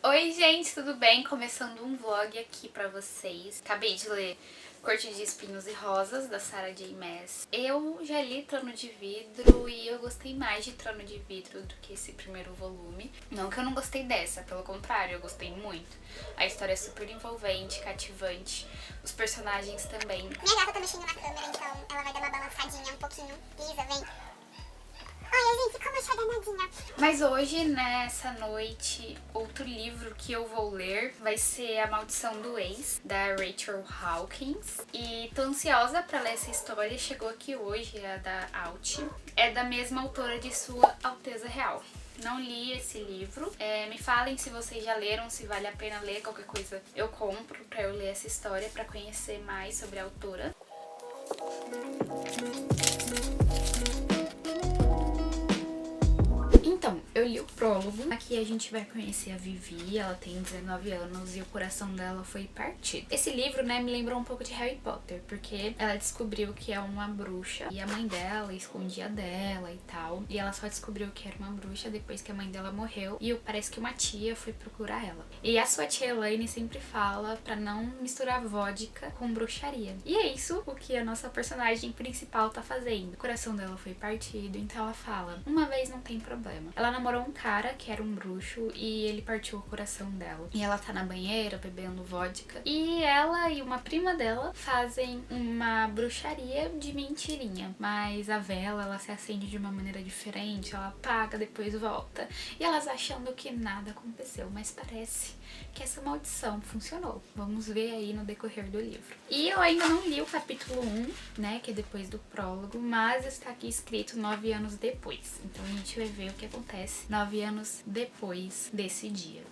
Oi gente, tudo bem? Começando um vlog aqui pra vocês. Acabei de ler Corte de Espinhos e Rosas, da Sarah J Maas. Eu já li Trono de Vidro e eu gostei mais de Trono de Vidro do que esse primeiro volume. Não que eu não gostei dessa, pelo contrário, eu gostei muito. A história é super envolvente, cativante, os personagens também. Minha gata tá mexendo na câmera, então ela vai dar uma balançadinha um pouquinho. Lisa, vem. Olha, gente, como eu sou danadinha. Mas hoje, nessa noite, outro livro que eu vou ler vai ser A Maldição do Ex, da Rachel Hawkins. E tô ansiosa pra ler essa história, chegou aqui hoje, é da Out. É da mesma autora de Sua Alteza Real. Não li esse livro. Me falem se vocês já leram, se vale a pena ler, qualquer coisa eu compro pra eu ler essa história, pra conhecer mais sobre a autora. Então, eu li o prólogo. Aqui a gente vai conhecer a Vivi, ela tem 19 anos e o coração dela foi partido. Esse livro, né, me lembrou um pouco de Harry Potter, porque ela descobriu que é uma bruxa e a mãe dela escondia dela e tal. E ela só descobriu que era uma bruxa depois que a mãe dela morreu e parece que uma tia foi procurar ela. E a sua tia Elaine sempre fala pra não misturar vodka com bruxaria. E é isso o que a nossa personagem principal tá fazendo. O coração dela foi partido, então ela fala: uma vez não tem problema. Ela namorou um cara que era um bruxo e ele partiu o coração dela. E ela tá na banheira bebendo vodka. E ela e uma prima dela fazem uma bruxaria de mentirinha. Mas a vela, ela se acende de uma maneira diferente, ela apaga, depois volta. E elas achando que nada aconteceu, mas parece que essa maldição funcionou. Vamos ver aí no decorrer do livro. E eu ainda não li o capítulo 1, né, que é depois do prólogo, mas está aqui escrito 9 anos depois. Então a gente vai ver o que acontece 9 anos depois desse dia.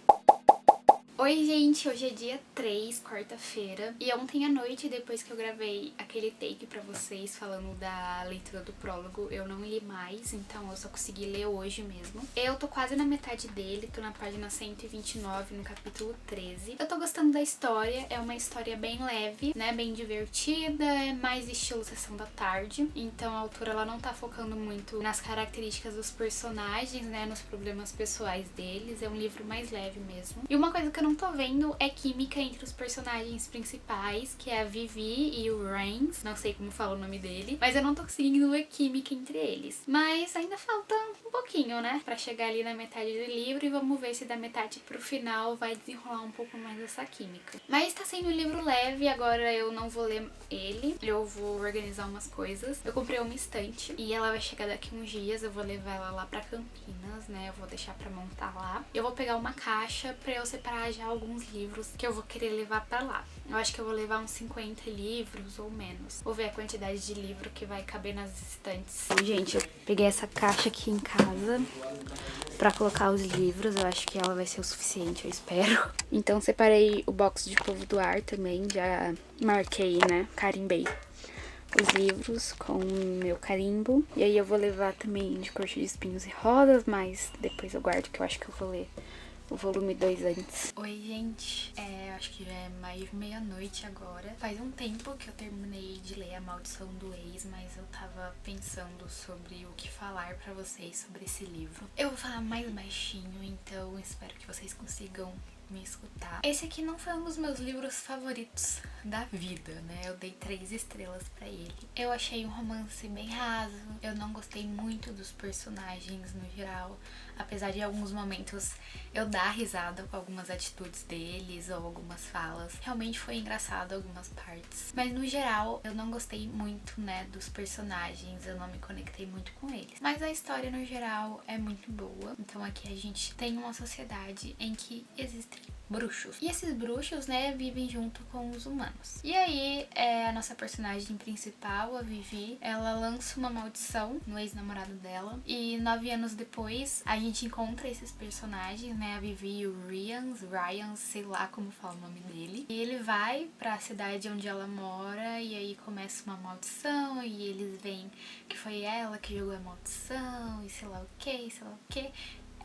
Oi gente, hoje é dia 3, quarta-feira, e ontem à noite, depois que eu gravei aquele take pra vocês falando da leitura do prólogo, eu não li mais, então eu só consegui ler hoje mesmo. Eu tô quase na metade dele, tô na página 129, no capítulo 13. Eu tô gostando da história, é uma história bem leve, né, bem divertida, é mais estilo Sessão da Tarde, então a autora ela não tá focando muito nas características dos personagens, né, nos problemas pessoais deles, é um livro mais leve mesmo. E uma coisa que eu não tô vendo é química entre os personagens principais, que é a Vivi e o Rains, não sei como fala o nome dele, mas eu não tô conseguindo ver química entre eles. Mas ainda falta um pouquinho, né, pra chegar ali na metade do livro, e vamos ver se da metade pro final vai desenrolar um pouco mais essa química. Mas tá sendo um livro leve, agora eu não vou ler ele, eu vou organizar umas coisas. Eu comprei uma estante e ela vai chegar daqui uns dias, eu vou levar ela lá pra Campinas, né, eu vou deixar pra montar lá. Eu vou pegar uma caixa pra eu separar já alguns livros que eu vou querer levar pra lá. Eu acho que eu vou levar uns 50 livros ou menos. Vou ver a quantidade de livro que vai caber nas estantes. Gente, eu peguei essa caixa aqui em casa pra colocar os livros. Eu acho que ela vai ser o suficiente, eu espero. Então separei o box de Povo do Ar também. Já marquei, né? Carimbei os livros com o meu carimbo. E aí eu vou levar também de Corte de Espinhos e Rosas, mas depois eu guardo, que eu acho que eu vou ler o volume 2 antes. Oi, gente. Acho que já é mais meia-noite agora. Faz um tempo que eu terminei de ler A Maldição do Ex, mas eu tava pensando sobre o que falar pra vocês sobre esse livro. Eu vou falar mais baixinho, então espero que vocês consigam me escutar. Esse aqui não foi um dos meus livros favoritos da vida, né? Eu dei 3 estrelas pra ele. Eu achei um romance bem raso, eu não gostei muito dos personagens no geral, apesar de em alguns momentos eu dar risada com algumas atitudes deles ou algumas falas. Realmente foi engraçado algumas partes, mas no geral eu não gostei muito, né, dos personagens, eu não me conectei muito com eles. Mas a história no geral é muito boa. Então aqui a gente tem uma sociedade em que existem bruxos. E esses bruxos, né, vivem junto com os humanos. E aí, a nossa personagem principal, a Vivi, ela lança uma maldição no ex-namorado dela. E 9 anos depois, a gente encontra esses personagens, né, a Vivi e o Ryan, sei lá como fala o nome dele. E ele vai pra cidade onde ela mora e aí começa uma maldição e eles veem que foi ela que jogou a maldição e sei lá o que, sei lá o que.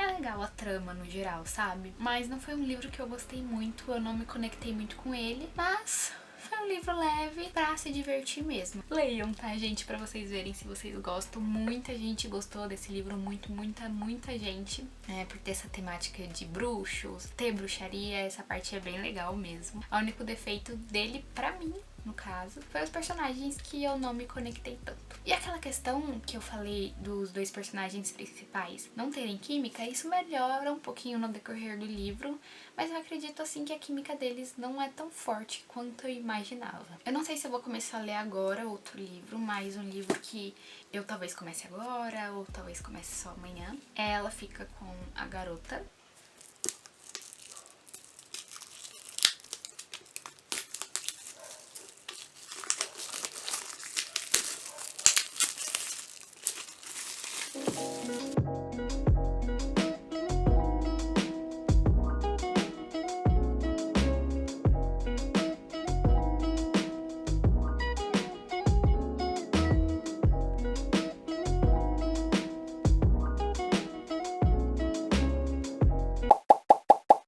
É legal a trama no geral, sabe? Mas não foi um livro que eu gostei muito, eu não me conectei muito com ele. Mas Foi um livro leve pra se divertir mesmo. Leiam, tá, gente? Pra vocês verem se vocês gostam. Muita gente gostou desse livro, muita gente. Por ter essa temática de bruxos, ter bruxaria, essa parte é bem legal mesmo. O único defeito dele, pra mim, no caso, foi os personagens que eu não me conectei tanto. E aquela questão que eu falei dos dois personagens principais não terem química, isso melhora um pouquinho no decorrer do livro, mas eu acredito assim que a química deles não é tão forte quanto eu imaginava. Eu não sei se eu vou começar a ler agora outro livro, mas um livro que eu talvez comece agora ou talvez comece só amanhã. Ela Fica com a Garota.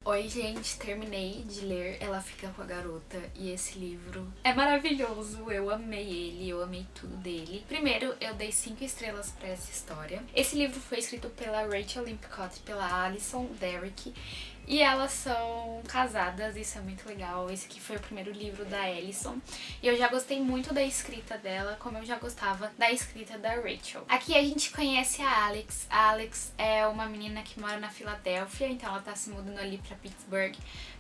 Oi, gente, terminei de ler Ela Fica com a Garota e esse livro é maravilhoso, eu amei ele, eu amei tudo dele. Primeiro, eu dei 5 estrelas pra essa história. Esse livro foi escrito pela Rachel Lipcott e pela Alison Derrick. E elas são casadas, isso é muito legal. Esse aqui foi o primeiro livro da Alison. E eu já gostei muito da escrita dela, como eu já gostava da escrita da Rachel. Aqui a gente conhece a Alex. A Alex é uma menina que mora na Filadélfia, então ela tá se mudando ali pra Pittsburgh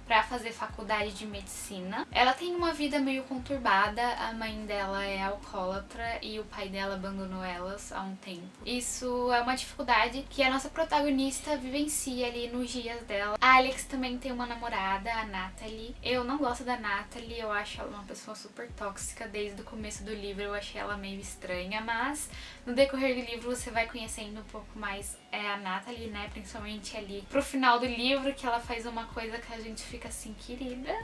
pra fazer faculdade de medicina. Ela tem uma vida meio conturbada, a mãe dela é alcoólatra e o pai dela abandonou elas há um tempo. Isso é uma dificuldade que a nossa protagonista vivencia ali nos dias dela. A Alex também tem uma namorada, a Natalie. Eu não gosto da Natalie, eu acho ela uma pessoa super tóxica. Desde o começo do livro eu achei ela meio estranha, mas no decorrer do livro você vai conhecendo um pouco mais a Natalie, né? Principalmente ali pro final do livro, que ela faz uma coisa que a gente fica assim, querida,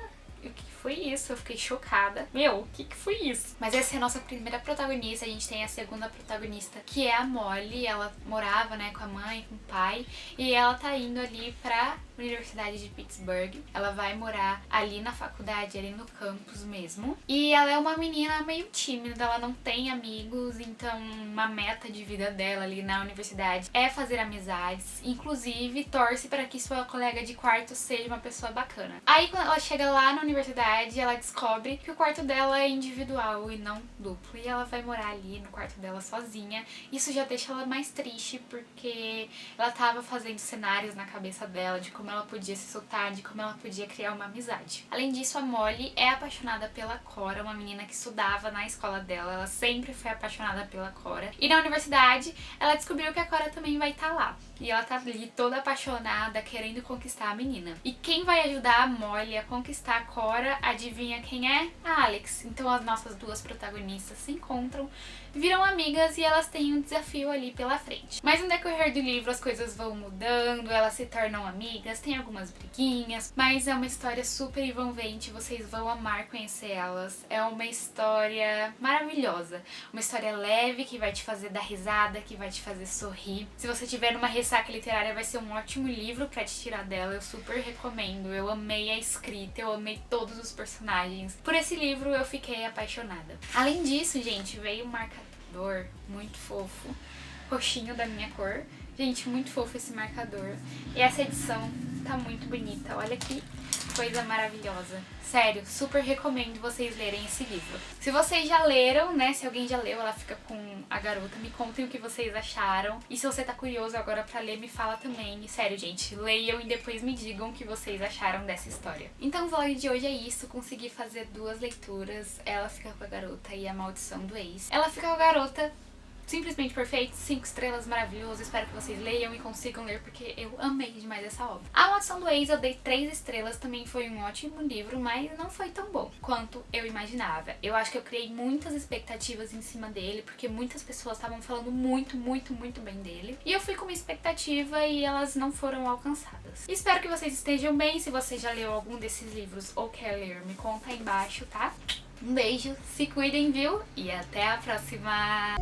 o que foi isso? Eu fiquei chocada. Meu, o que foi isso? Mas essa é a nossa primeira protagonista. A gente tem a segunda protagonista, que é a Molly. Ela morava, né, com a mãe, com o pai. E ela tá indo ali pra Universidade de Pittsburgh. Ela vai morar ali na faculdade, ali no campus mesmo. E ela é uma menina meio tímida, ela não tem amigos, então uma meta de vida dela ali na universidade é fazer amizades. Inclusive, torce para que sua colega de quarto seja uma pessoa bacana. Aí, quando ela chega lá na universidade, ela descobre que o quarto dela é individual e não duplo. E ela vai morar ali no quarto dela sozinha. Isso já deixa ela mais triste, porque ela tava fazendo cenários na cabeça dela de como ela podia se soltar, de como ela podia criar uma amizade. Além disso, a Molly é apaixonada pela Cora, uma menina que estudava na escola dela. Ela sempre foi apaixonada pela Cora. E na universidade, ela descobriu que a Cora também vai estar lá. E ela tá ali toda apaixonada, querendo conquistar a menina. E quem vai ajudar a Molly a conquistar a Cora, adivinha quem é? A Alex. Então as nossas duas protagonistas se encontram, viram amigas e elas têm um desafio ali pela frente. Mas no decorrer do livro as coisas vão mudando, elas se tornam amigas, tem algumas briguinhas, mas é uma história super envolvente, vocês vão amar conhecer elas. É uma história maravilhosa, uma história leve que vai te fazer dar risada, que vai te fazer sorrir. Se você tiver numa ressaca literária, vai ser um ótimo livro pra te tirar dela, eu super recomendo. Eu amei a escrita, eu amei todos os personagens. Por esse livro eu fiquei apaixonada. Além disso, gente, veio um marcador muito fofo, roxinho da minha cor. Gente, muito fofo esse marcador. E essa edição tá muito bonita. Olha que coisa maravilhosa. Sério, super recomendo vocês lerem esse livro. Se vocês já leram, né, se alguém já leu Ela Fica com a Garota, me contem o que vocês acharam. E se você tá curioso agora pra ler, me fala também. E sério, gente, leiam e depois me digam o que vocês acharam dessa história. Então o vlog de hoje é isso. Consegui fazer 2 leituras. Ela Fica com a Garota e A Maldição do Ex. Ela Fica com a Garota, simplesmente perfeito, 5 estrelas, maravilhoso. Espero que vocês leiam e consigam ler, porque eu amei demais essa obra. A Maldição do Ex eu dei 3 estrelas, também foi um ótimo livro, mas não foi tão bom quanto eu imaginava. Eu acho que eu criei muitas expectativas em cima dele, porque muitas pessoas estavam falando muito bem dele. E eu fui com uma expectativa e elas não foram alcançadas. Espero que vocês estejam bem. Se você já leu algum desses livros ou quer ler, me conta aí embaixo, tá? Um beijo, se cuidem, viu? E até a próxima!